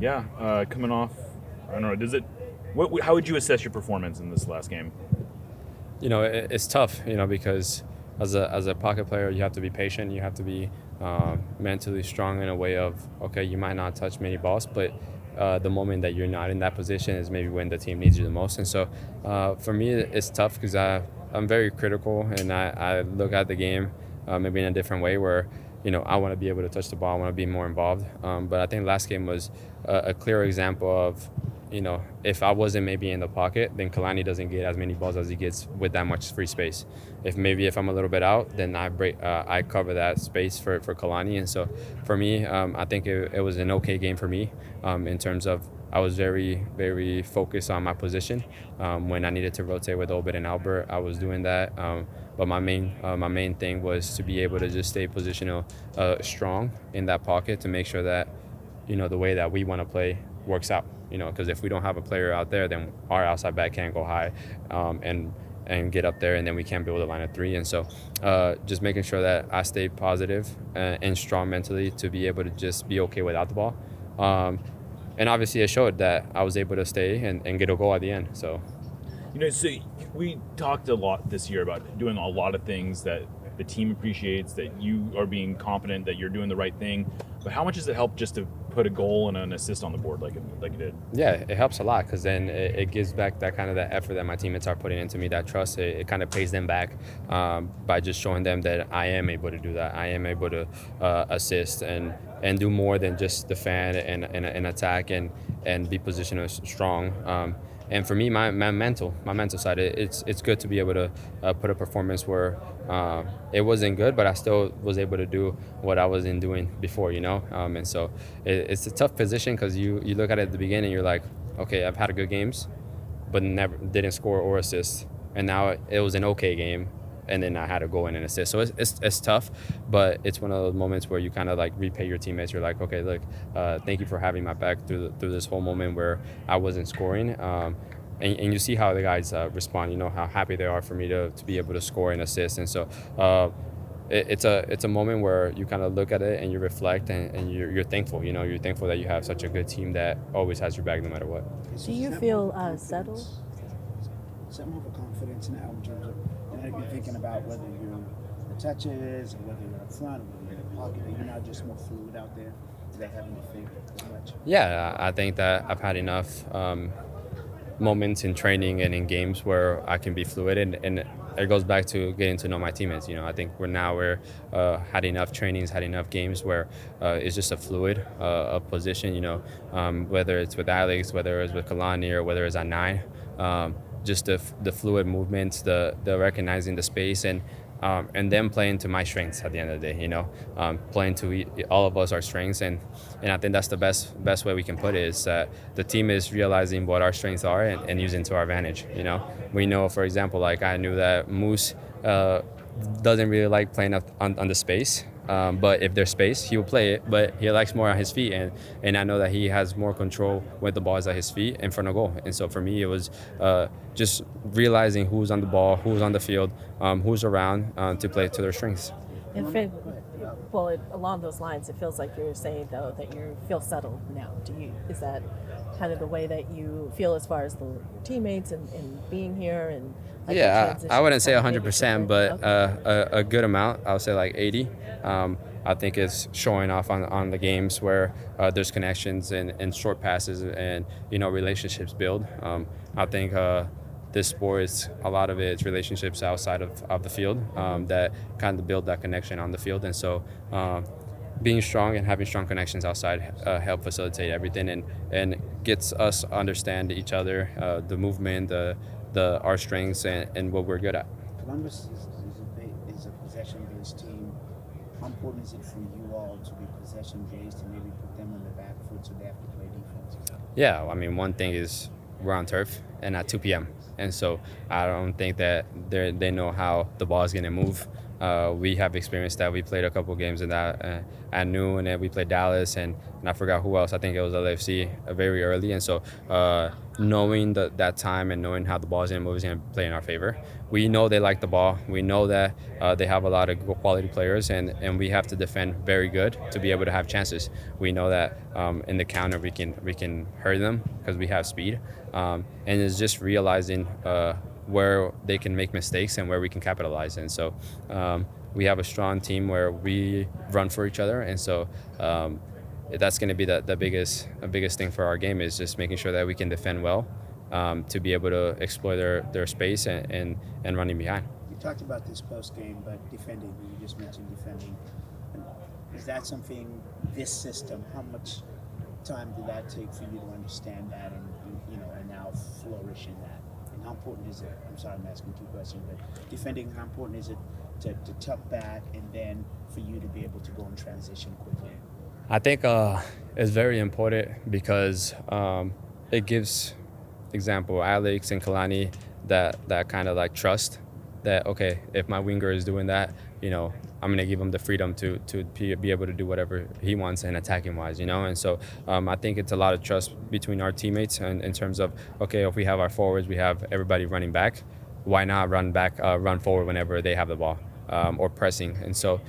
Yeah, coming off, I don't know, how would you assess your performance in this last game? It's tough, because as a pocket player, you have to be patient. You have to be mentally strong in a way of, okay, you might not touch many balls, but the moment that you're not in that position is maybe when the team needs you the most. And so for me, it's tough because I'm very critical, and I look at the game maybe in a different way where, I want to be able to touch the ball. I want to be more involved. But I think last game was a clear example of, if I wasn't maybe in the pocket, then Kalani doesn't get as many balls as he gets with that much free space. If I'm a little bit out, then I cover that space for Kalani. And so for me, I think it was an okay game for me in terms of I was very, very focused on my position. When I needed to rotate with Obed and Albert, I was doing that. But my main thing was to be able to just stay positional strong in that pocket to make sure that, the way that we want to play works out. Because if we don't have a player out there, then our outside back can't go high and get up there, and then we can't build a line of three. And so just making sure that I stay positive and strong mentally to be able to just be okay without the ball. And obviously it showed that I was able to stay and get a goal at the end. So, So we talked a lot this year about doing a lot of things that the team appreciates, that you are being confident that you're doing the right thing. But how much does it help just to put a goal and an assist on the board like you did? Yeah, it helps a lot because then it gives back that kind of that effort that my teammates are putting into me, that trust. It kind of pays them back by just showing them that I am able to do that. I am able to assist and do more than just defend and attack and be positioned strong. And for me, my mental side, it's good to be able to put a performance where it wasn't good, but I still was able to do what I wasn't doing before, And so it's a tough position because you look at it at the beginning, you're like, okay, I've had good games, but never didn't score or assist, and now it was an okay game, and then I had to go in and assist. So it's tough, but it's one of those moments where you kind of like repay your teammates. You're like, okay, look, thank you for having my back through this whole moment where I wasn't scoring. And you see how the guys respond, how happy they are for me to be able to score and assist. And so it's a moment where you kind of look at it and you reflect and you're thankful. You're thankful that you have such a good team that always has your back no matter what. Do you feel settled? Some of the confidence now in terms of you're thinking about whether you're the touches or whether you're up front or whether you're in the pocket, that you're not just more fluid out there without having to think as much? Yeah, I think that I've had enough moments in training and in games where I can be fluid, and it goes back to getting to know my teammates. I think we're had enough trainings, had enough games where it's just a fluid position. Whether it's with Alex, whether it's with Kalani, or whether it's at 9. Just the fluid movements, the recognizing the space, and then playing to my strengths at the end of the day. Playing to all of us our strengths, and I think that's the best way we can put it is that the team is realizing what our strengths are and using to our advantage. We know, for example, like I knew that Moose doesn't really like playing on the space. But if there's space, he will play it, but he likes more on his feet, and I know that he has more control when the ball is at his feet in front of goal. And so for me, it was just realizing who's on the ball, who's on the field, who's around to play to their strengths. Along those lines, it feels like you're saying, though, that you feel settled now. Is that kind of the way that you feel as far as your teammates and being here? And yeah, I wouldn't say 100%, but a good amount. I would say like 80. I think it's showing off on the games where there's connections and short passes and relationships build. I think this sport is a lot of it's relationships outside of the field that kind of build that connection on the field, and so being strong and having strong connections outside help facilitate everything and gets us understand each other, the movement, our strengths and what we're good at. Columbus is a possession-based team. How important is it for you all to be possession-based and maybe put them on the back foot so they have to play defense? Yeah, I mean, one thing is we're on turf and at 2 p.m. And so I don't think that they know how the ball is going to move we have experienced that. We played a couple games in that at noon, and we played Dallas, and I forgot who else. I think it was LAFC very early, and so knowing that time and knowing how the ball is going to move is going to play in our favor. We know they like the ball. We know that they have a lot of quality players, and we have to defend very good to be able to have chances. We know that in the counter we can hurt them because we have speed, and it's just realizing where they can make mistakes and where we can capitalize. And so we have a strong team where we run for each other, and so that's going to be the biggest thing for our game, is just making sure that we can defend well, to be able to exploit their space and running behind. You talked about this post game, but defending. You just mentioned defending. Is that something, this system? How much time did that take for you to understand that, and now flourish in that? And how important is it? I'm sorry, I'm asking two questions, but defending. How important is it to tuck back and then for you to be able to go and transition quickly? I think it's very important because it gives, example, Alex and Kalani that kind of like trust that, okay, if my winger is doing that, I'm going to give him the freedom to be able to do whatever he wants and attacking wise, and so I think it's a lot of trust between our teammates in terms of, okay, if we have our forwards, we have everybody running back, why not run forward whenever they have the ball, or pressing. And so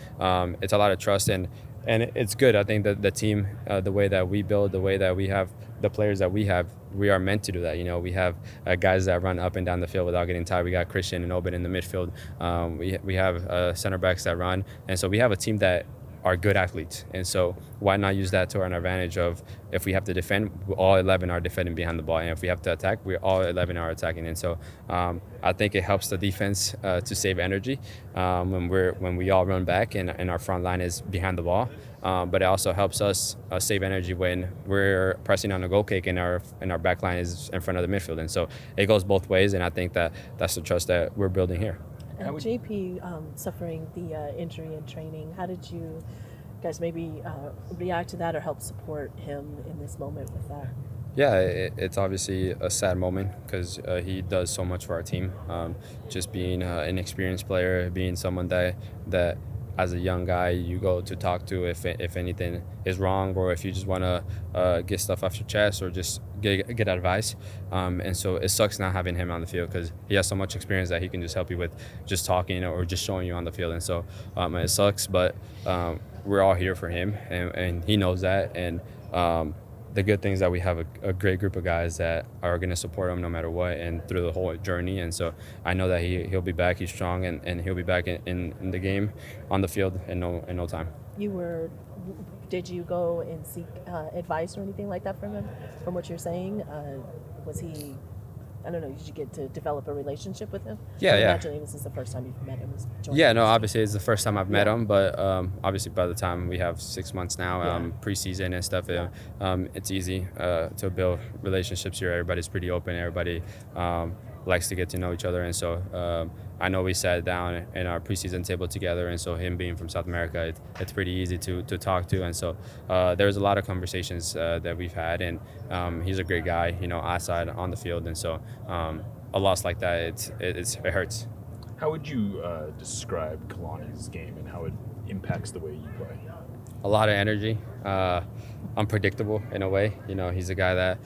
it's a lot of trust, and it's good. I think that the team, the way that we build, the way that we have the players that we have, we are meant to do that. We have guys that run up and down the field without getting tired. We got Christian and Obed in the midfield. We have center backs that run. And so we have a team that are good athletes. And so why not use that to our advantage of, if we have to defend, all 11 are defending behind the ball. And if we have to attack, all 11 are attacking. And so I think it helps the defense to save energy when we all run back and our front line is behind the ball. But it also helps us save energy when we're pressing on a goal kick and our back line is in front of the midfield. And so it goes both ways, and I think that's the trust that we're building here. And JP suffering the injury in training, how did you guys maybe react to that or help support him in this moment with that? Yeah, it's obviously a sad moment because he does so much for our team. Just being an experienced player, being someone that as a young guy you go to talk to if anything is wrong, or if you just want to get stuff off your chest or just get advice. And so it sucks not having him on the field because he has so much experience that he can just help you with just talking or just showing you on the field. And so it sucks, but we're all here for him, and he knows that. And the good thing is that we have a great group of guys that are going to support him no matter what and through the whole journey. And so I know that he'll be back. He's strong, and he'll be back in the game, on the field in no time. Did you go and seek advice or anything like that from him? From what you're saying, was he? I don't know. Did you get to develop a relationship with him? Yeah. Imagine this is the first time you've met him. Obviously it's the first time I've met him, but obviously by the time we have 6 months now, preseason and stuff, it's easy to build relationships here. Everybody's pretty open. Everybody likes to get to know each other, and so I know we sat down in our preseason table together, and so him being from South America, it's pretty easy to talk to, and so there's a lot of conversations that we've had, and he's a great guy, outside on the field, and so a loss like that, it hurts. How would you describe Kalani's game and how it impacts the way you play? A lot of energy, unpredictable in a way. He's a guy that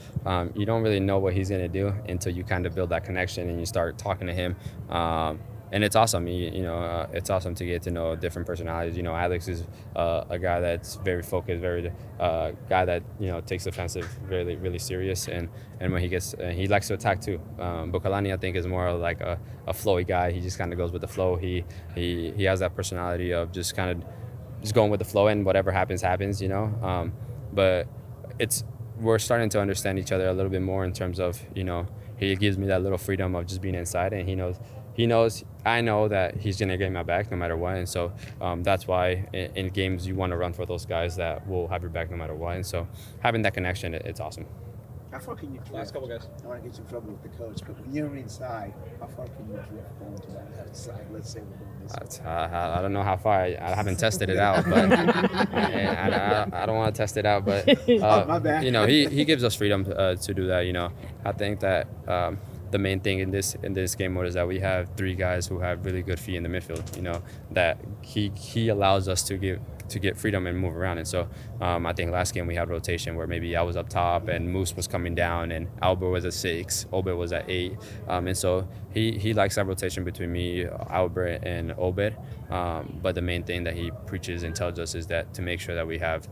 you don't really know what he's going to do until you kind of build that connection and you start talking to him. And it's awesome. It's awesome to get to know different personalities. Alex is a guy that's very focused, very guy that takes offensive really, really serious. And when he likes to attack too. But Kalani, I think, is more like a flowy guy. He just kind of goes with the flow. He has that personality of just kind of just going with the flow, and whatever happens. But we're starting to understand each other a little bit more in terms of he gives me that little freedom of just being inside, and he knows I know that he's gonna get my back no matter what, and so that's why in games you want to run for those guys that will have your back no matter what, and so having that connection, it's awesome. How far can you drift? Last couple guys. I want to get you in trouble with the coach, but when you're inside, how far can you drift going to that side? Let's say we're going this way. I don't know how far. I haven't tested it out, but I don't want to test it out. But my bad. he gives us freedom to do that. I think that the main thing in this game mode is that we have 3 guys who have really good feet in the midfield. That he allows us to get freedom and move around. And so I think last game we had rotation where maybe I was up top and Moose was coming down and Albert was at 6, Obed was at 8. And so he likes that rotation between me, Albert, and Obed. But the main thing that he preaches and tells us is that to make sure that we have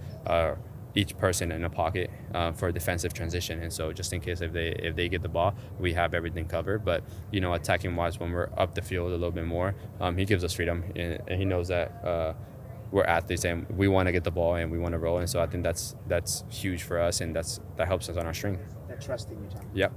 each person in a pocket for a defensive transition. And so just in case if they get the ball, we have everything covered. But, attacking wise, when we're up the field a little bit more, he gives us freedom, and he knows that we're athletes and we want to get the ball and we want to roll. And so I think that's huge for us, and that helps us on our strength. That trust in you, Tom. Yep.